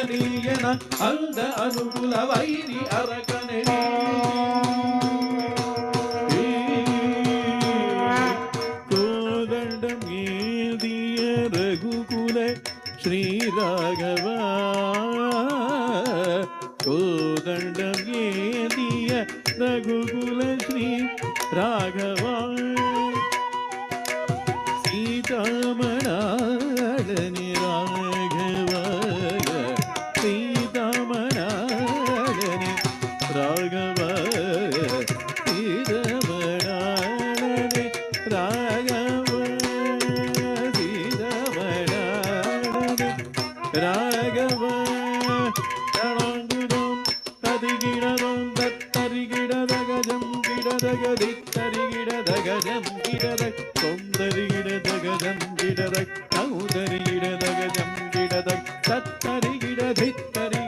நீயன அந்த அனுகுல வைரி அரக்கனே கோதண்டம் ஏதிய ரகுகுல ஸ்ரீராகவா கோதண்டம் ஏதிய ரகுகுல ஸ்ரீ ராகவா சீதாமணாளனி ராகவாய சீதாமணாளனி ராகவாய சீதாமணாளனி ராகவாய சீதாமணாளனி ராகவாய தடாங்குதம் ததிகிடதம் தத்தரிகிடதகஜம் கிடதகதி தரிகிடதகஜம் கிடதக் தொந்தரிகிடதகஜம் கிடதக் கௌதரிகிடதகஜம் கிடதக் தத்தரிகிடதித்தரி